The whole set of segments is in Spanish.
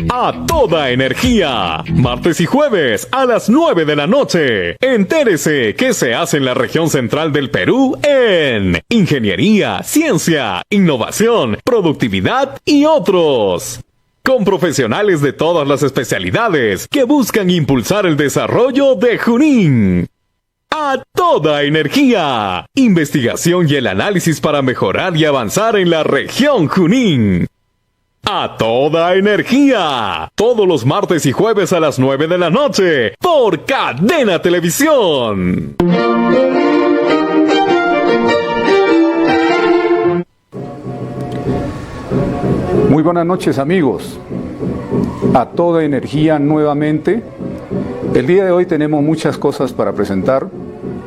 A toda energía. Martes y jueves a las 9 de la noche. Entérese qué se hace en la región central del Perú en ingeniería, ciencia, innovación, productividad y otros. Con profesionales de todas las especialidades que buscan impulsar el desarrollo de Junín. A toda energía. Investigación y el análisis para mejorar y avanzar en la región Junín. A toda energía. Todos los martes y jueves a las 9 de la noche. Por Cadena Televisión. Muy buenas noches, amigos. A toda energía nuevamente. El día de hoy tenemos muchas cosas para presentar,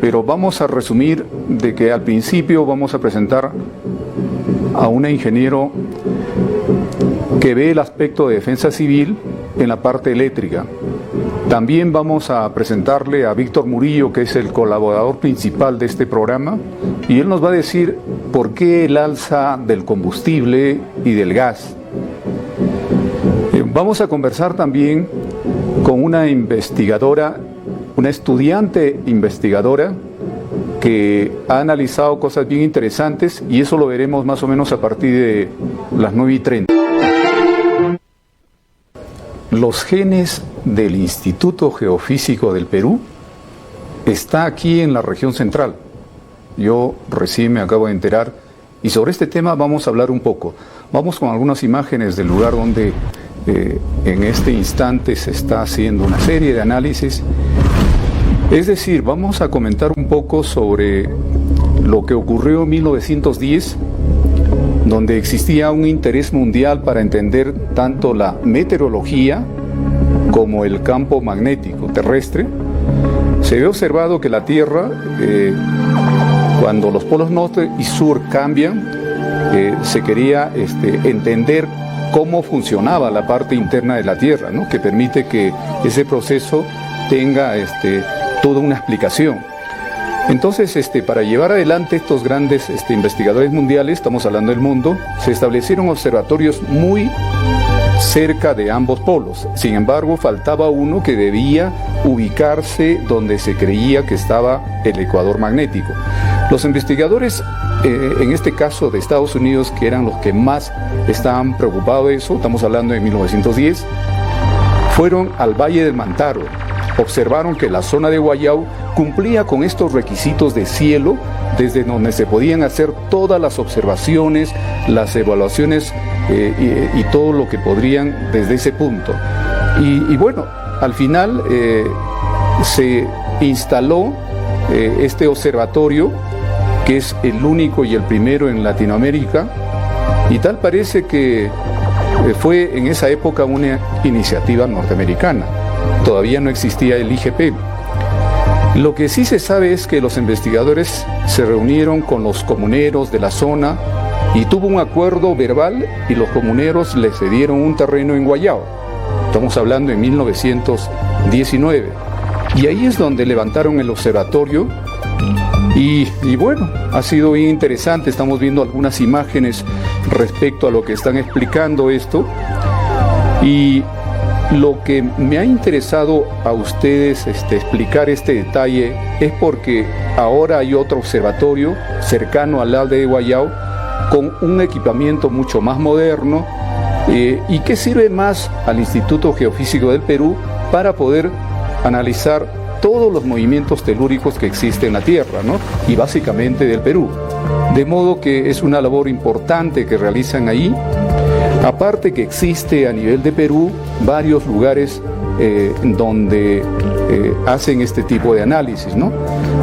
pero vamos a resumir de que al principio vamos a presentar a un ingeniero que ve el aspecto de defensa civil en la parte eléctrica. También vamos a presentarle a Víctor Murillo, que es el colaborador principal de este programa, y él nos va a decir por qué el alza del combustible y del gas. Vamos a conversar también con una investigadora, una estudiante investigadora que ha analizado cosas bien interesantes, y eso lo veremos más o menos a partir de las 9:30. Los genes del Instituto Geofísico del Perú está aquí en la región central. Yo recién me acabo de enterar, y sobre este tema vamos a hablar un poco. Vamos con algunas imágenes del lugar donde en este instante se está haciendo una serie de análisis. Es decir, vamos a comentar un poco sobre lo que ocurrió en 1910, donde existía un interés mundial para entender tanto la meteorología como el campo magnético terrestre. Se ve observado que la Tierra, cuando los polos norte y sur cambian, se quería entender cómo funcionaba la parte interna de la Tierra, ¿no? Que permite que ese proceso tenga toda una explicación. Entonces, para llevar adelante estos grandes investigadores mundiales, estamos hablando del mundo, se establecieron observatorios muy cerca de ambos polos. Sin embargo, faltaba uno que debía ubicarse donde se creía que estaba el ecuador magnético. Los investigadores, en este caso de Estados Unidos, que eran los que más estaban preocupados de eso, estamos hablando de 1910, fueron al Valle del Mantaro. Observaron que la zona de Guayao cumplía con estos requisitos de cielo, desde donde se podían hacer todas las observaciones, las evaluaciones y todo lo que podrían desde ese punto. Y bueno, al final se instaló este observatorio, que es el único y el primero en Latinoamérica, y tal parece que fue en esa época una iniciativa norteamericana. Todavía no existía el IGP. Lo que sí se sabe es que los investigadores se reunieron con los comuneros de la zona y tuvo un acuerdo verbal, y los comuneros le cedieron un terreno en Guayao. Estamos hablando en 1919. Y ahí es donde levantaron el observatorio. Y bueno, ha sido bien interesante. Estamos viendo algunas imágenes respecto a lo que están explicando esto. Y lo que me ha interesado a ustedes explicar este detalle es porque ahora hay otro observatorio cercano al Alde de Guayao con un equipamiento mucho más moderno y que sirve más al Instituto Geofísico del Perú para poder analizar todos los movimientos telúricos que existen en la Tierra, ¿no? Y básicamente del Perú. De modo que es una labor importante que realizan ahí. Aparte que existe a nivel de Perú varios lugares donde hacen este tipo de análisis, ¿no?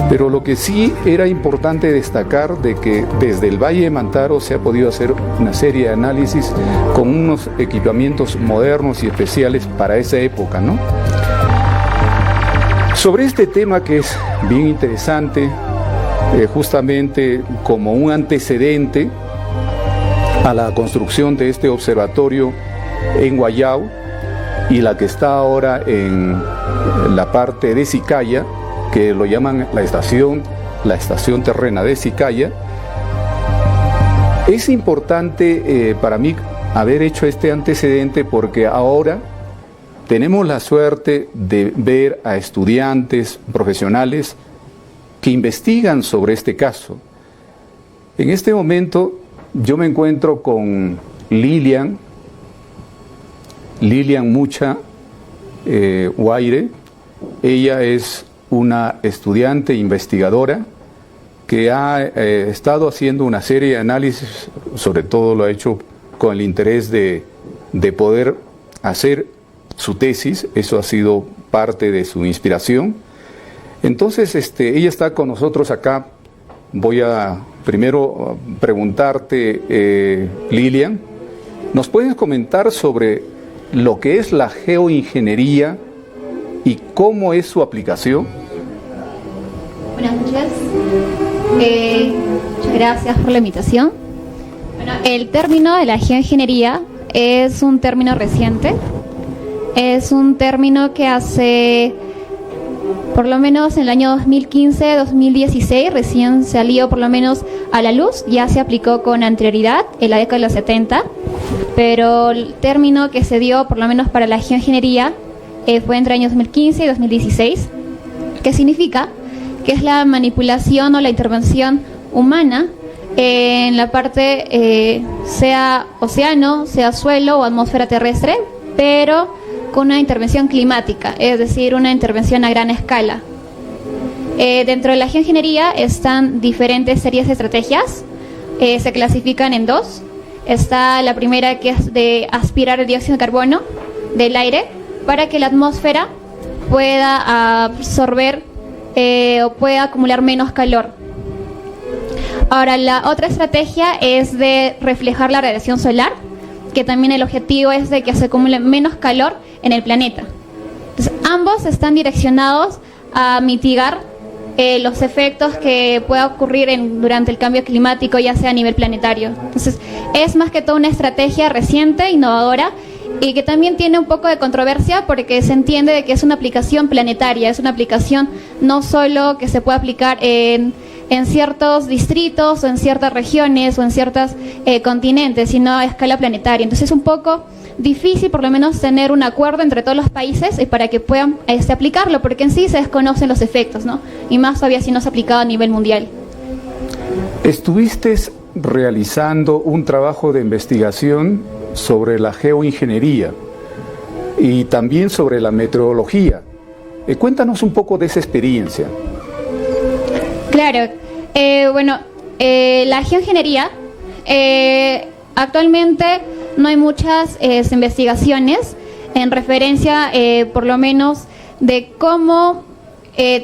Pero lo que sí era importante destacar de que desde el Valle de Mantaro se ha podido hacer una serie de análisis con unos equipamientos modernos y especiales para esa época, ¿no? Sobre este tema, que es bien interesante, justamente como un antecedente a la construcción de este observatorio en Guayao y la que está ahora en la parte de Sicaya, que lo llaman la estación terrena de Sicaya, es importante para mí haber hecho este antecedente porque ahora tenemos la suerte de ver a estudiantes profesionales que investigan sobre este caso. En este momento yo me encuentro con Lilian Mucha Guaire. Ella es una estudiante investigadora que ha estado haciendo una serie de análisis, sobre todo lo ha hecho con el interés de poder hacer su tesis. Eso ha sido parte de su inspiración. Entonces, ella está con nosotros acá. Voy a primero preguntarte, Lilian, ¿nos puedes comentar sobre lo que es la geoingeniería y cómo es su aplicación? Buenas noches. Muchas gracias por la invitación. Bueno, el término de la geoingeniería es un término reciente. Es un término que hace, por lo menos en el año 2015-2016, recién salió por lo menos a la luz. Ya se aplicó con anterioridad, en la década de los 70, pero el término que se dio, por lo menos para la geoingeniería, fue entre años 2015 y 2016, que significa que es la manipulación o la intervención humana en la parte, sea océano, sea suelo o atmósfera terrestre, pero con una intervención climática, es decir, una intervención a gran escala. Dentro de la geoingeniería están diferentes series de estrategias, se clasifican en dos. Está la primera, que es de aspirar el dióxido de carbono del aire para que la atmósfera pueda absorber o pueda acumular menos calor. Ahora, la otra estrategia es de reflejar la radiación solar, que también el objetivo es de que se acumule menos calor en el planeta. Entonces, ambos están direccionados a mitigar los efectos que pueda ocurrir durante el cambio climático, ya sea a nivel planetario. Entonces, es más que todo una estrategia reciente, innovadora, y que también tiene un poco de controversia porque se entiende de que es una aplicación planetaria, es una aplicación no solo que se puede aplicar en ciertos distritos o en ciertas regiones o en ciertos continentes, sino a escala planetaria. Entonces es un poco difícil por lo menos tener un acuerdo entre todos los países para que puedan aplicarlo, porque en sí se desconocen los efectos, ¿no? Y más todavía si no se ha aplicado a nivel mundial. Estuviste realizando un trabajo de investigación sobre la geoingeniería y también sobre la meteorología. Cuéntanos un poco de esa experiencia. Claro, la geoingeniería, actualmente no hay muchas investigaciones en referencia, por lo menos, de cómo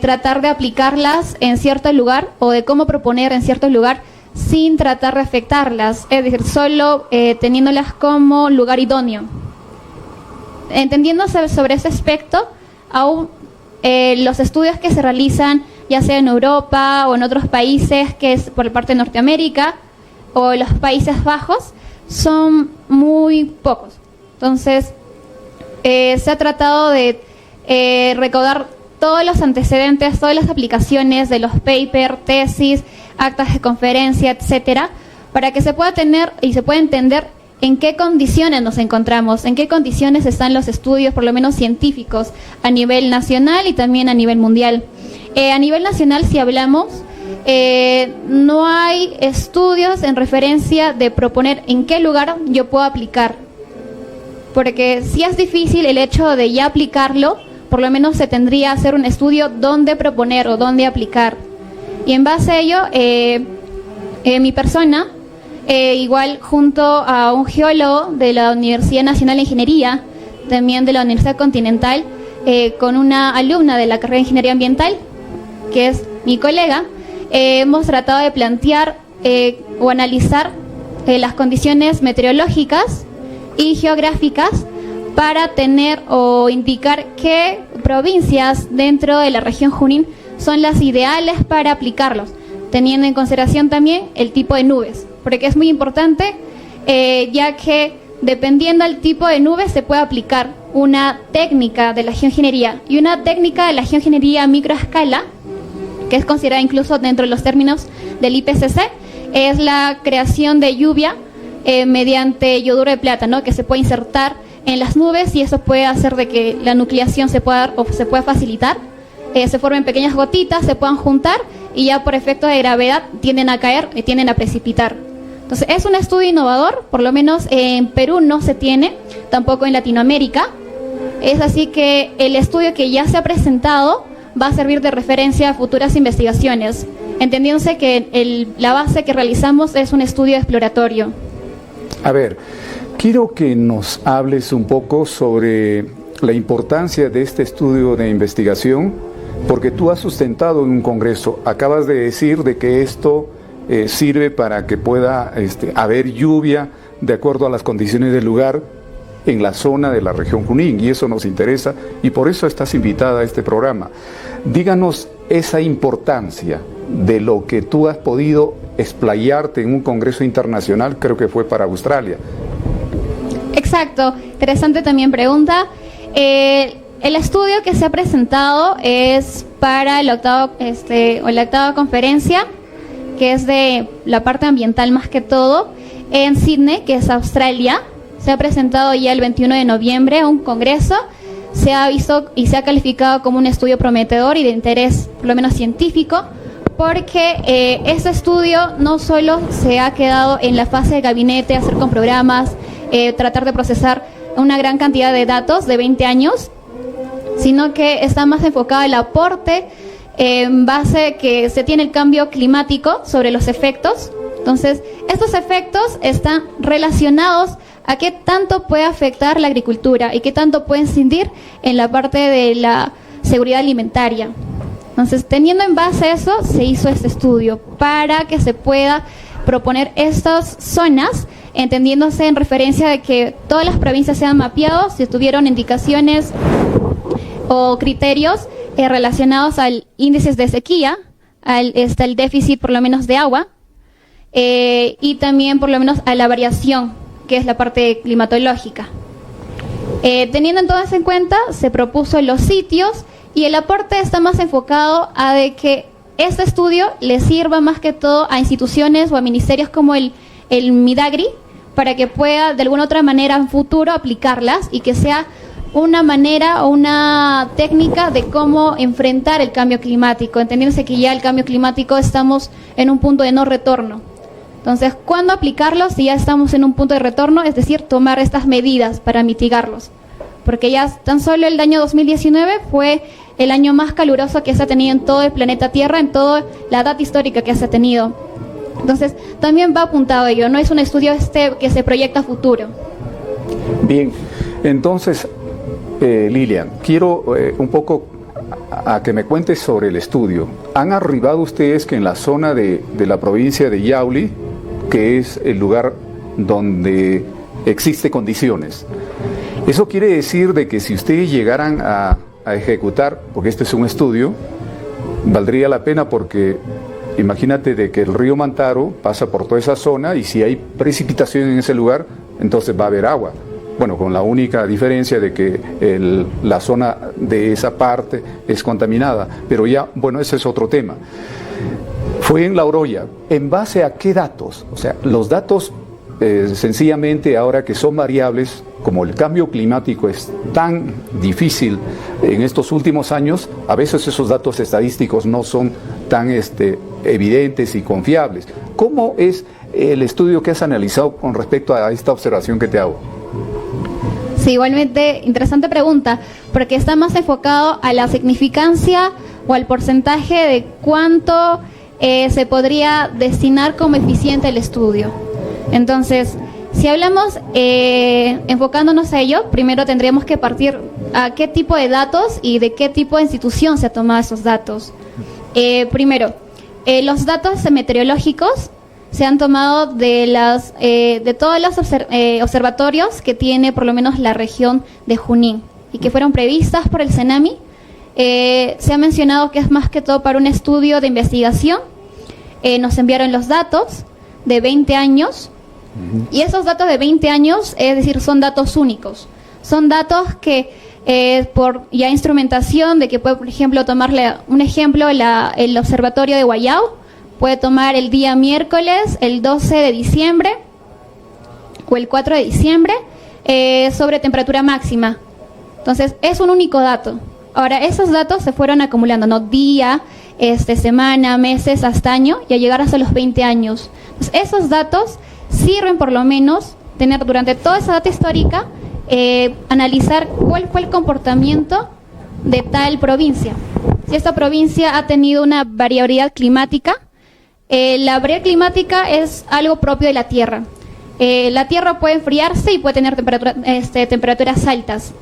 tratar de aplicarlas en cierto lugar o de cómo proponer en cierto lugar sin tratar de afectarlas, es decir, solo teniéndolas como lugar idóneo. Entendiendo sobre ese aspecto, aún los estudios que se realizan, ya sea en Europa o en otros países, que es por parte de Norteamérica o los Países Bajos, son muy pocos. Entonces, se ha tratado de recaudar todos los antecedentes, todas las aplicaciones de los papers, tesis, actas de conferencia, etcétera, para que se pueda tener y se pueda entender en qué condiciones nos encontramos, en qué condiciones están los estudios, por lo menos científicos, a nivel nacional y también a nivel mundial. A nivel nacional, si hablamos, no hay estudios en referencia de proponer en qué lugar yo puedo aplicar, porque si es difícil el hecho de ya aplicarlo, por lo menos se tendría que hacer un estudio dónde proponer o dónde aplicar. Y en base a ello, mi persona, igual junto a un geólogo de la Universidad Nacional de Ingeniería, también de la Universidad Continental, con una alumna de la carrera de Ingeniería Ambiental, que es mi colega, hemos tratado de plantear o analizar las condiciones meteorológicas y geográficas para tener o indicar qué provincias dentro de la región Junín son las ideales para aplicarlos, teniendo en consideración también el tipo de nubes, porque es muy importante, ya que dependiendo del tipo de nubes se puede aplicar una técnica de la geoingeniería, y una técnica de la geoingeniería a microescala, que es considerada incluso dentro de los términos del IPCC, es la creación de lluvia mediante yoduro de plata, ¿no? Que se puede insertar en las nubes y eso puede hacer de que la nucleación se pueda facilitar. Se formen pequeñas gotitas, se puedan juntar y ya por efecto de gravedad tienden a caer y tienden a precipitar. Entonces es un estudio innovador, por lo menos en Perú no se tiene, tampoco en Latinoamérica. Es así que el estudio que ya se ha presentado va a servir de referencia a futuras investigaciones, entendiéndose que la base que realizamos es un estudio exploratorio. A ver, quiero que nos hables un poco sobre la importancia de este estudio de investigación, porque tú has sustentado en un congreso, acabas de decir de que esto sirve para que pueda haber lluvia de acuerdo a las condiciones del lugar en la zona de la región Junín, y eso nos interesa, y por eso estás invitada a este programa. Díganos esa importancia de lo que tú has podido explayarte en un congreso internacional, creo que fue para Australia. Exacto, interesante también pregunta. El estudio que se ha presentado es para la octava conferencia, que es de la parte ambiental más que todo, en Sydney, que es Australia. Se ha presentado ya el 21 de noviembre a un congreso. Se ha visto y se ha calificado como un estudio prometedor y de interés, por lo menos científico, porque este estudio no solo se ha quedado en la fase de gabinete, hacer con programas, tratar de procesar una gran cantidad de datos de 20 años, sino que está más enfocado el aporte en base que se tiene el cambio climático sobre los efectos. Entonces, estos efectos están relacionados a qué tanto puede afectar la agricultura y qué tanto puede incidir en la parte de la seguridad alimentaria. Entonces, teniendo en base eso, se hizo este estudio para que se pueda proponer estas zonas, entendiéndose en referencia de que todas las provincias sean mapeadas, si tuvieron indicaciones o criterios relacionados al índices de sequía, al déficit por lo menos de agua, y también por lo menos a la variación, que es la parte climatológica. Teniendo entonces en cuenta, se propuso los sitios y el aporte está más enfocado a de que este estudio le sirva más que todo a instituciones o a ministerios como el Midagri, para que pueda de alguna otra manera en futuro aplicarlas y que sea una manera o una técnica de cómo enfrentar el cambio climático, entendiéndose que ya el cambio climático estamos en un punto de no retorno. Entonces, ¿cuándo aplicarlos si ya estamos en un punto de retorno? Es decir, tomar estas medidas para mitigarlos. Porque ya tan solo el año 2019 fue el año más caluroso que se ha tenido en todo el planeta Tierra, en toda la data histórica que se ha tenido. Entonces, también va apuntado a ello, no es un estudio que se proyecta a futuro. Bien, entonces, Lilian, quiero un poco a que me cuentes sobre el estudio. ¿Han arribado ustedes que en la zona de la provincia de Yauli, que es el lugar donde existe condiciones? Eso quiere decir de que si ustedes llegaran a ejecutar, porque este es un estudio, valdría la pena porque imagínate de que el río Mantaro pasa por toda esa zona y si hay precipitación en ese lugar, entonces va a haber agua. Bueno, con la única diferencia de que la zona de esa parte es contaminada, pero ya, bueno, ese es otro tema. Fue en La Oroya. ¿En base a qué datos? O sea, los datos sencillamente ahora que son variables, como el cambio climático es tan difícil en estos últimos años, a veces esos datos estadísticos no son tan evidentes y confiables. ¿Cómo es el estudio que has analizado con respecto a esta observación que te hago? Sí, igualmente, interesante pregunta, porque está más enfocado a la significancia o al porcentaje de cuánto se podría destinar como eficiente el estudio. Entonces, si hablamos enfocándonos a ello, primero tendríamos que partir a qué tipo de datos y de qué tipo de institución se ha tomado esos datos. Primero, los datos meteorológicos se han tomado de todos los observatorios que tiene por lo menos la región de Junín y que fueron previstas por el CENAMI. Se ha mencionado que es más que todo para un estudio de investigación. Nos enviaron los datos de 20 años y esos datos de 20 años, es decir, son datos únicos. Son datos que por ya instrumentación de que puede, por ejemplo, tomarle un ejemplo, el observatorio de Guayao puede tomar el día miércoles, el 12 de diciembre, o el 4 de diciembre sobre temperatura máxima. Entonces, es un único dato. Ahora, esos datos se fueron acumulando, ¿no? Día, semana, meses, hasta año, y a llegar hasta los 20 años. Entonces, esos datos sirven por lo menos tener durante toda esa data histórica, analizar cuál fue el comportamiento de tal provincia. Si esta provincia ha tenido una variabilidad climática, la variabilidad climática es algo propio de la Tierra. La Tierra puede enfriarse y puede tener temperaturas altas.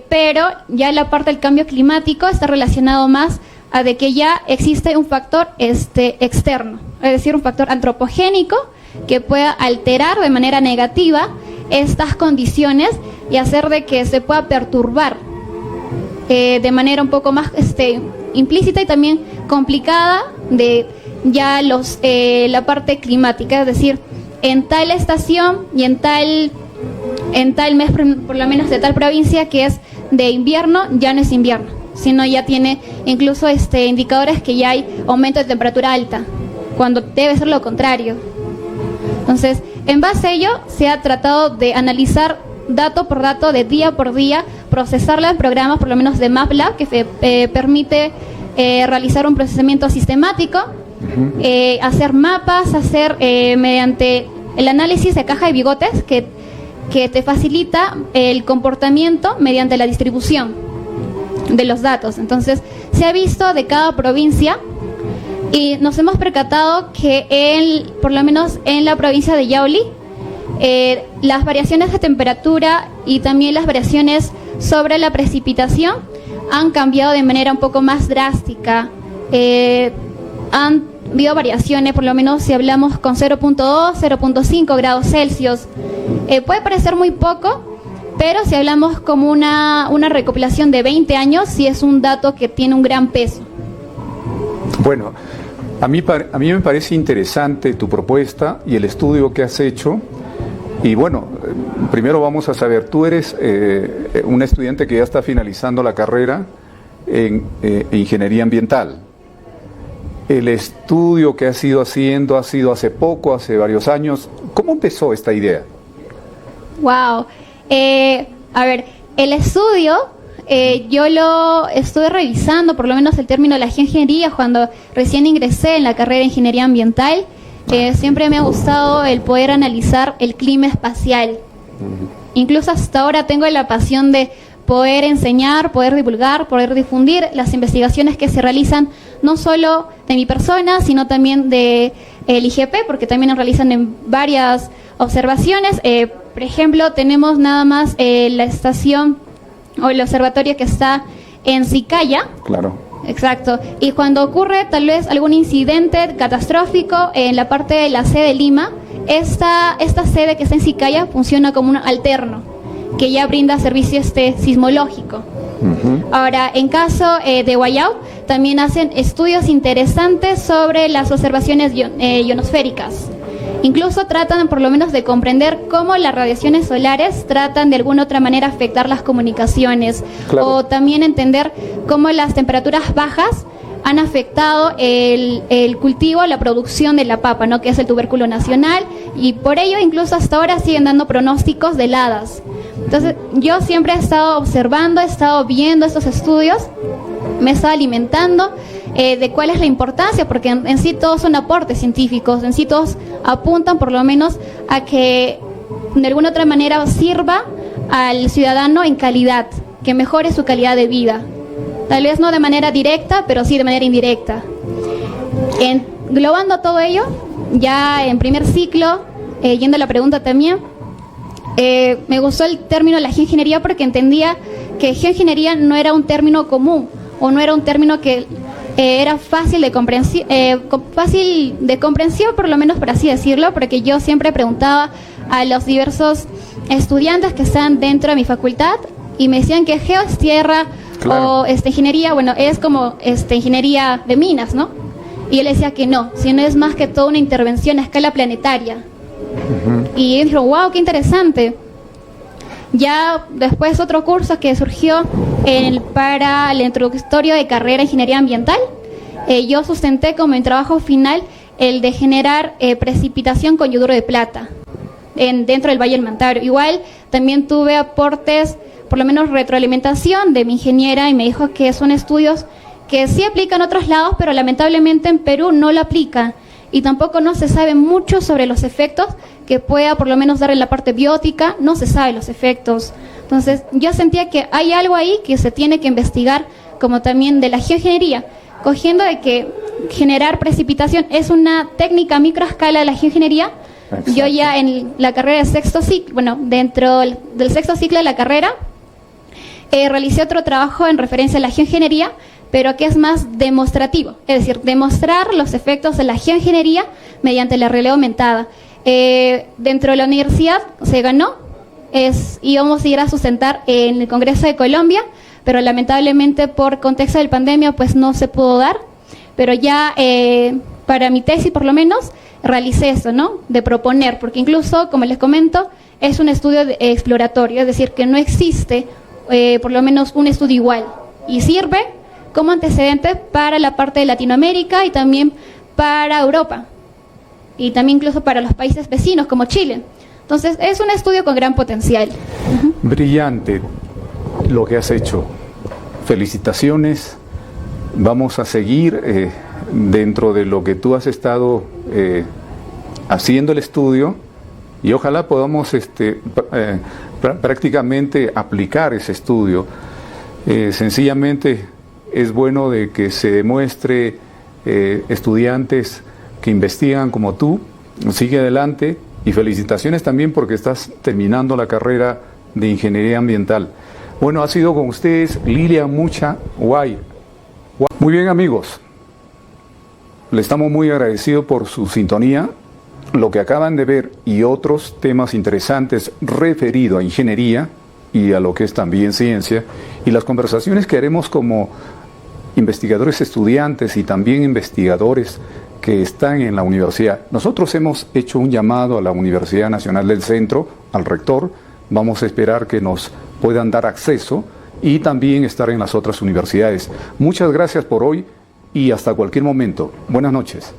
Pero ya la parte del cambio climático está relacionado más a de que ya existe un factor externo, es decir, un factor antropogénico que pueda alterar de manera negativa estas condiciones y hacer de que se pueda perturbar de manera un poco más implícita y también complicada de ya la parte climática, es decir, en tal estación y en tal mes, por lo menos de tal provincia que es de invierno, ya no es invierno, sino ya tiene incluso indicadores que ya hay aumento de temperatura alta, cuando debe ser lo contrario. Entonces, en base a ello, se ha tratado de analizar dato por dato, de día por día, procesarla en programas, por lo menos de MATLAB, que permite realizar un procesamiento sistemático, hacer mapas, hacer mediante el análisis de caja de bigotes, que te facilita el comportamiento mediante la distribución de los datos. Entonces, se ha visto de cada provincia y nos hemos percatado que por lo menos en la provincia de Yauli, las variaciones de temperatura y también las variaciones sobre la precipitación han cambiado de manera un poco más drástica. Han habido variaciones, por lo menos si hablamos con 0.2, 0.5 grados Celsius. Puede parecer muy poco, pero si hablamos como una recopilación de 20 años, sí es un dato que tiene un gran peso. Bueno, a mí me parece interesante tu propuesta y el estudio que has hecho. Y bueno, primero vamos a saber, tú eres un estudiante que ya está finalizando la carrera en Ingeniería Ambiental. El estudio que has ido haciendo ha sido hace poco, hace varios años. ¿Cómo empezó esta idea? Wow. A ver, el estudio yo lo estuve revisando, por lo menos el término de la geoingeniería, cuando recién ingresé en la carrera de Ingeniería Ambiental. Siempre me ha gustado el poder analizar el clima espacial. Incluso hasta ahora tengo la pasión de poder enseñar, poder divulgar, poder difundir las investigaciones que se realizan, no solo de mi persona, sino también de el IGP, porque también realizan en varias observaciones. Por ejemplo, tenemos nada más la estación o el observatorio que está en Sicaya. Claro. Exacto. Y cuando ocurre tal vez algún incidente catastrófico en la parte de la sede de Lima, esta sede que está en Sicaya funciona como un alterno, que ya brinda servicio sismológico. Ahora, en caso de Guayao, también hacen estudios interesantes sobre las observaciones ionosféricas. Incluso tratan por lo menos de comprender cómo las radiaciones solares tratan de alguna otra manera afectar las comunicaciones. Claro. O también entender cómo las temperaturas bajas han afectado el cultivo, la producción de la papa, ¿no? Que es el tubérculo nacional, y por ello incluso hasta ahora siguen dando pronósticos de heladas. Entonces yo siempre he estado observando, he estado viendo estos estudios, me he estado alimentando de cuál es la importancia, porque en sí todos son aportes científicos, en sí todos apuntan por lo menos a que de alguna otra manera sirva al ciudadano en calidad, que mejore su calidad de vida. Tal vez no de manera directa, pero sí de manera indirecta. Englobando todo ello, ya en primer ciclo, yendo a la pregunta también, me gustó el término de la geoingeniería porque entendía que geoingeniería no era un término común, o no era un término que era fácil de comprensión, por lo menos por así decirlo, porque yo siempre preguntaba a los diversos estudiantes que están dentro de mi facultad y me decían que geo es tierra. Claro. O ingeniería, bueno, es como ingeniería de minas, ¿no? Y él decía que no, sino es más que toda una intervención a escala planetaria. Y él dijo, wow, qué interesante. Ya después otro curso que surgió para el introductorio de carrera de Ingeniería Ambiental, yo sustenté como en trabajo final el de generar precipitación con yoduro de plata. dentro del Valle del Mantaro. Igual también tuve aportes, por lo menos retroalimentación de mi ingeniera, y me dijo que son estudios que sí aplican en otros lados, pero lamentablemente en Perú no lo aplican, y tampoco no se sabe mucho sobre los efectos que pueda por lo menos dar en la parte biótica, no se sabe los efectos. Entonces yo sentía que hay algo ahí que se tiene que investigar, como también de la geoingeniería, cogiendo de que generar precipitación es una técnica a microescala de la geoingeniería. Exacto. Yo ya en la carrera de sexto ciclo, bueno, dentro del sexto ciclo de la carrera, realicé otro trabajo en referencia a la geoingeniería, pero que es más demostrativo, es decir, demostrar los efectos de la geoingeniería mediante la realidad aumentada. Dentro de la universidad se ganó, íbamos a ir a sustentar en el Congreso de Colombia, pero lamentablemente por contexto de pandemia pues no se pudo dar, pero ya para mi tesis por lo menos realicé eso, ¿no? De proponer, porque incluso, como les comento, es un estudio exploratorio, es decir, que no existe por lo menos un estudio igual, y sirve como antecedente para la parte de Latinoamérica y también para Europa, y también incluso para los países vecinos como Chile. Entonces es un estudio con gran potencial. Brillante lo que has hecho. Felicitaciones. Vamos a seguir dentro de lo que tú has estado haciendo el estudio, y ojalá podamos prácticamente aplicar ese estudio. Sencillamente es bueno de que se demuestre estudiantes que investigan como tú. Sigue adelante, y felicitaciones también porque estás terminando la carrera de Ingeniería Ambiental. Bueno, ha sido con ustedes Lilian Mucha Guay. Muy bien, amigos, le estamos muy agradecidos por su sintonía. Lo que acaban de ver y otros temas interesantes referidos a ingeniería y a lo que es también ciencia, y las conversaciones que haremos como investigadores estudiantes y también investigadores que están en la universidad. Nosotros hemos hecho un llamado a la Universidad Nacional del Centro, al rector. Vamos a esperar que nos puedan dar acceso y también estar en las otras universidades. Muchas gracias por hoy y hasta cualquier momento. Buenas noches.